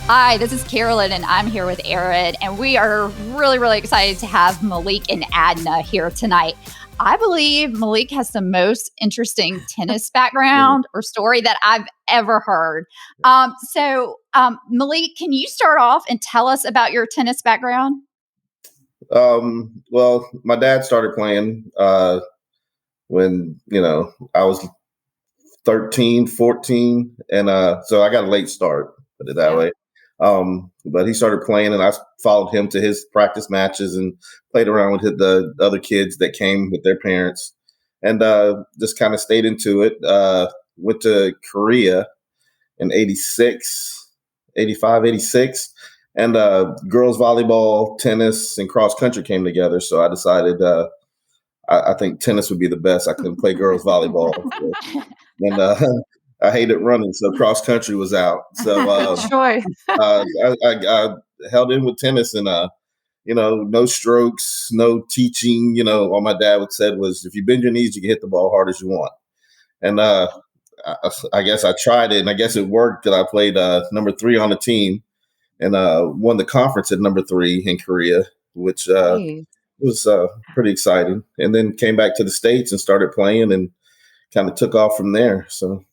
Hi, this is Carolyn, and I'm here with Aaron, and we are really, really excited to have Malik and Adna here tonight. I believe Malik has the most interesting tennis background or story that I've ever heard. Malik, can you start off and tell us about your tennis background? Well, my dad started playing when, I was 13, 14. And so I got a late start, put it that way. But he started playing and I followed him to his practice matches and played around with the other kids that came with their parents and just kind of stayed into it. Went to Korea in 86, 85, 86. And girls volleyball, tennis, and cross country came together. So I decided I think tennis would be the best. I couldn't play girls volleyball. And I hated running, so cross country was out. So I held in with tennis and, no strokes, no teaching. All my dad would said was, if you bend your knees, you can hit the ball hard as you want. And I guess I tried it, and I guess it worked that I played number 3 on the team and won the conference at number 3 in Korea, which was pretty exciting. And then came back to the States and started playing and kind of took off from there. So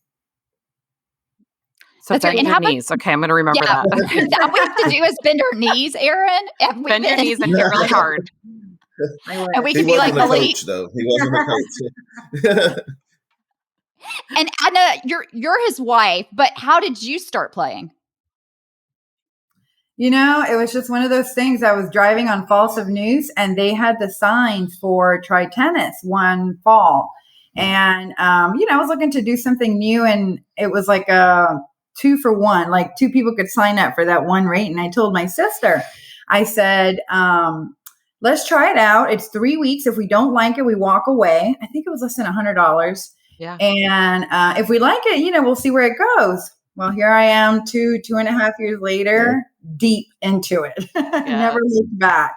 bend your knees. Okay, I'm going to remember that. All we have to do is bend our knees, Aaron. Bend your knees and hit really hard. And we can be like Malik. Coach, though. He wasn't a coach. And Adna, you're his wife, but how did you start playing? It was just one of those things. I was driving on Falls of News, and they had the signs for try tennis one fall. And, I was looking to do something new, and it was like a 2 for 1, like 2 people could sign up for that one rate. And I told my sister, I said, let's try it out. It's 3 weeks. If we don't like it, we walk away. I think it was less than $100. Yeah. And if we like it, we'll see where it goes. Well, here I am 2.5 years later, deep into it. Never looked back.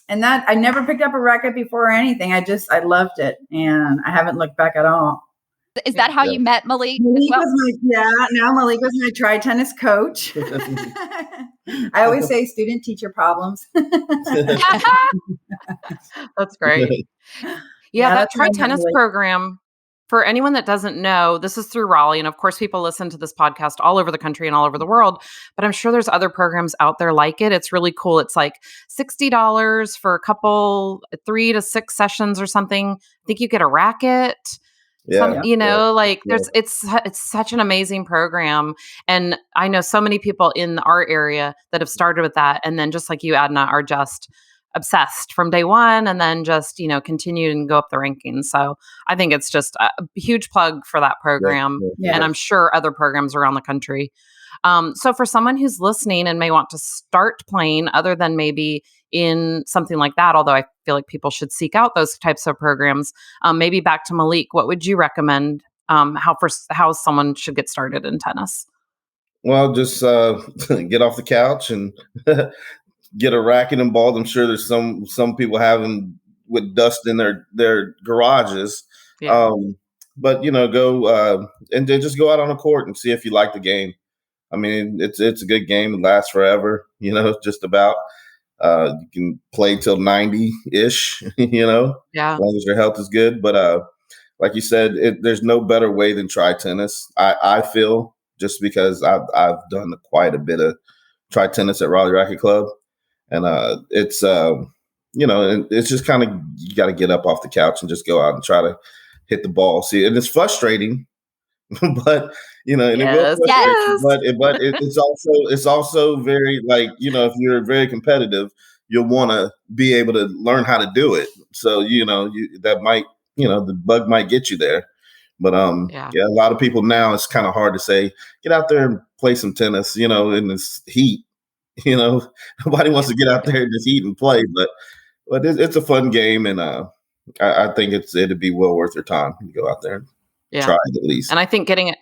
And that I never picked up a racket before or anything. I loved it. And I haven't looked back at all. Is that how you met Malik? Malik Malik was my tri tennis coach. I always say student teacher problems. That's great. Yeah, that tri tennis program. For anyone that doesn't know, this is through Raleigh. And of course, people listen to this podcast all over the country and all over the world. But I'm sure there's other programs out there like it. It's really cool. It's like $60 for a couple, 3 to 6 sessions or something. I think you get a racket. It's such an amazing program. And I know so many people in our area that have started with that. And then just like you, Adna, are just obsessed from day one and then just, continue and go up the rankings. So I think it's just a huge plug for that program. Yeah. And I'm sure other programs around the country. So for someone who's listening and may want to start playing other than maybe in something like that, although I feel like people should seek out those types of programs, maybe back to Malik, what would you recommend how someone should get started in tennis? Well, just get off the couch and get a racket and ball. I'm sure there's some people having with dust in their garages. Yeah. But go and then just go out on a court and see if you like the game. I mean, it's a good game. It lasts forever, just about. You can play till 90-ish, as long as your health is good. But like you said, there's no better way than try tennis. I feel, just because I've done quite a bit of try tennis at Raleigh Racquet Club. And it's, it's just kind of, you got to get up off the couch and just go out and try to hit the ball. See, and it's frustrating, but, and it will frustrate you, but it's also very, like, if you're very competitive, you'll want to be able to learn how to do it. So, that might, the bug might get you there. But a lot of people now, it's kind of hard to say, get out there and play some tennis, in this heat. Nobody wants to get out there and just eat and play, but it's a fun game, and I think it'd be well worth your time to go out there and try it at least. And I think getting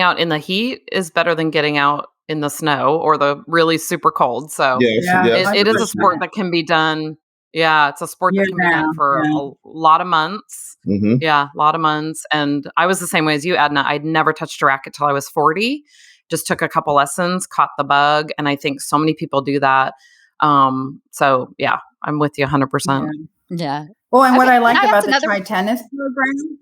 out in the heat is better than getting out in the snow or the really super cold. So it is a sport that can be done. Yeah, it's a sport that can be done for a lot of months. Mm-hmm. Yeah, a lot of months. And I was the same way as you, Adna. I'd never touched a racket till I was 40. just took a couple lessons, caught the bug. And I think so many people do that. So yeah, I'm with you 100%. Yeah. Well, and what Okay, I like can I about ask the another- Try Tennis program.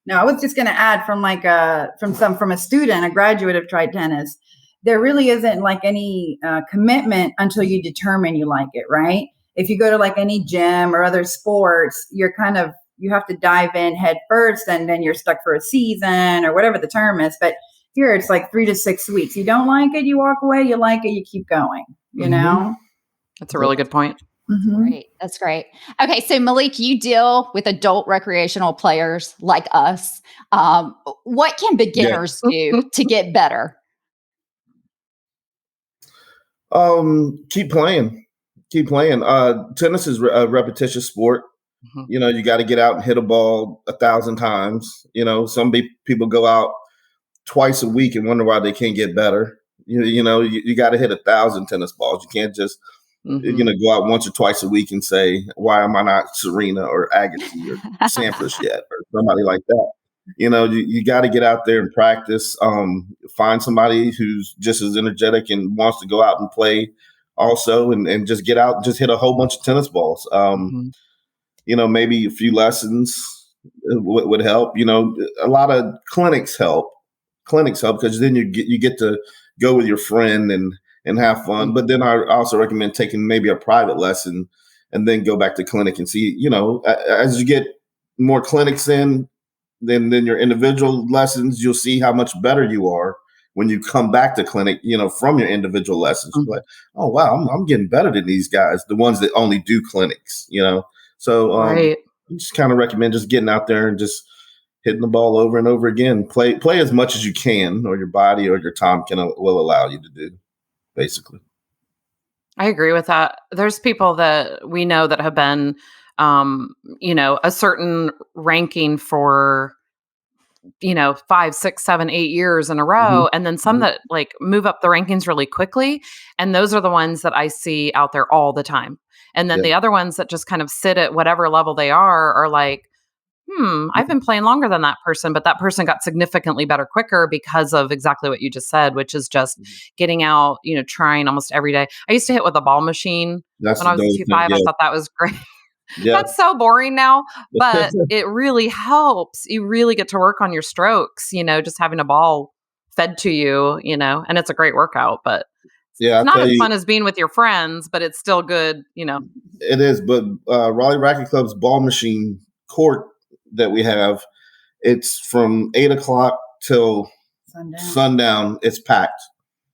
No, I was just going to add from a student, a graduate of Try Tennis. There really isn't like any commitment until you determine you like it, right? If you go to like any gym or other sports, you have to dive in head first, and then you're stuck for a season or whatever the term is. But here it's like 3 to 6 weeks. You don't like it, you walk away. You like it, you keep going. You know, That's a really good point. Great. That's great. Okay. So Malik, you deal with adult recreational players like us. What can beginners do to get better? Keep playing. Tennis is a repetitious sport. You know, you got to get out and hit a ball 1,000 times. You know, some people go out twice a week and wonder why they can't get better. You got to hit 1,000 tennis balls. You can't just go out once or twice a week and say, why am I not Serena or Agassi or Sampras yet, or somebody like that? You know, you got to get out there and practice. Find somebody who's just as energetic and wants to go out and play also, and just get out and just hit a whole bunch of tennis balls. You know, maybe a few lessons would help. You know, a lot of clinics help because then you get to go with your friend and have fun. But then I also recommend taking maybe a private lesson and then go back to clinic and see, you know, as you get more clinics in, then your individual lessons, you'll see how much better you are when you come back to clinic, you know, from your individual lessons. Like, oh, wow, I'm getting better than these guys, the ones that only do clinics, you know. So I just kind of recommend just getting out there and just hitting the ball over and over again. Play as much as you can, or your body or your time will allow you to do, basically. I agree with that. There's people that we know that have been, you know, a certain ranking for, you know, 5, 6, 7, 8 years in a row. And then some that like move up the rankings really quickly. And those are the ones that I see out there all the time. And then the other ones that just kind of sit at whatever level they are like, I've been playing longer than that person, but that person got significantly better quicker because of exactly what you just said, which is just getting out, you know, trying almost every day. I used to hit with a ball machine when I was 2'5". I thought that was great. That's so boring now, but it really helps. You really get to work on your strokes, you know, just having a ball fed to you, you know, and it's a great workout, but it's not as fun as being with your friends, but it's still good, you know. It is, but Raleigh Racquet Club's ball machine court that we have, it's from 8 o'clock till sundown. It's packed.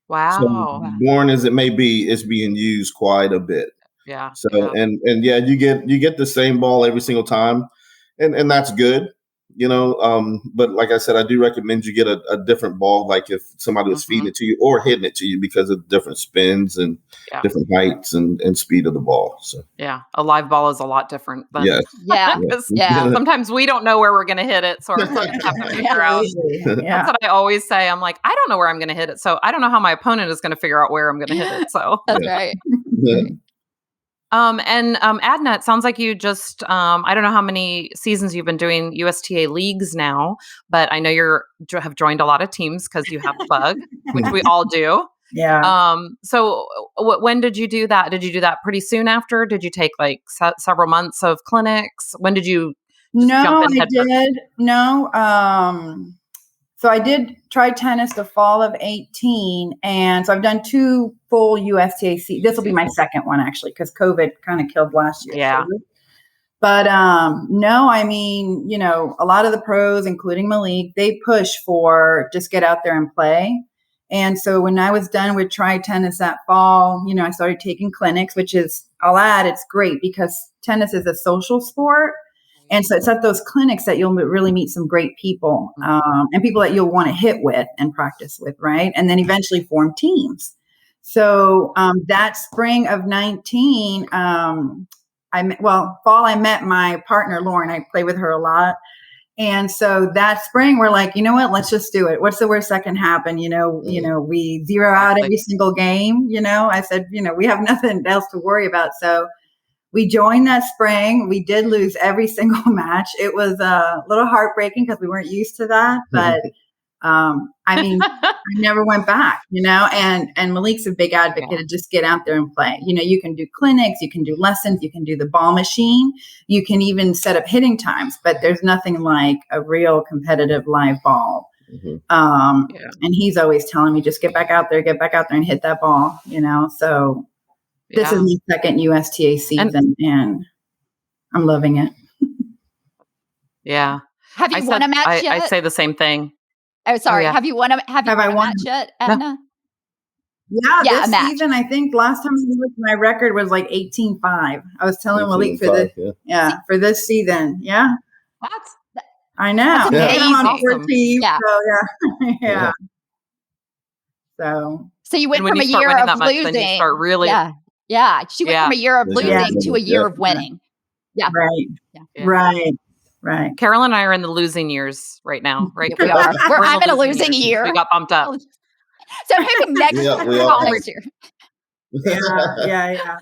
Wow. So boring as it may be, it's being used quite a bit. Yeah. So and you get the same ball every single time, and that's good, you know. But like I said, I do recommend you get a different ball, like if somebody was feeding it to you or hitting it to you, because of different spins and different heights and speed of the ball. So a live ball is a lot different than sometimes we don't know where we're going to hit it, so our opponents have to figure out. That's what I always say. I'm like, I don't know where I'm going to hit it, so I don't know how my opponent is going to figure out where I'm going to hit it. So that's right. Adna, it sounds like you just, I don't know how many seasons you've been doing USTA leagues now, but I know have joined a lot of teams because you have the bug, which we all do. Yeah. So when did you do that? Did you do that pretty soon after? Did you take like several months of clinics? When did you jump in? I did. No. So I did try tennis the fall of 18. And so I've done 2 full USTA seasons. This will be my second one, actually, because COVID kind of killed last year. Yeah. But no, I mean, you know, a lot of the pros, including Malik, they push for just get out there and play. And so when I was done with Try Tennis that fall, you know, I started taking clinics, which is, I'll add, it's great because tennis is a social sport. And so it's at those clinics that you'll really meet some great people and people that you'll want to hit with and practice with, right? And then eventually form teams. So that spring of 19, fall, I met my partner, Lauren. I play with her a lot. And so that spring, we're like, you know what, let's just do it. What's the worst that can happen? You know, we zero out every single game. You know, I said, you know, we have nothing else to worry about. So we joined that spring. We did lose every single match. It was a little heartbreaking because we weren't used to that, but I mean, I never went back, and Malik's a big advocate of just get out there and play. You can do clinics, you can do lessons, you can do the ball machine, you can even set up hitting times, but there's nothing like a real competitive live ball. And he's always telling me, just get back out there and hit that ball, so this is my second USTA season and I'm loving it. Yeah. Have you won a match yet? I say the same thing. Oh, sorry. Have you won a match yet, Adna? No. This season, I think last time I looked, my record was like 18-5. I was telling Malik for this season. Yeah. I know. That's I'm on awesome. 14. Yeah. So, yeah. So you went from a year of losing. Then you start really. Yeah. She went from a year of losing to a year of winning. Yeah. Right. Yeah. Right. Carolyn and I are in the losing years right now, right? We are. I'm in a losing year. We got bumped up. So maybe next year. Yeah.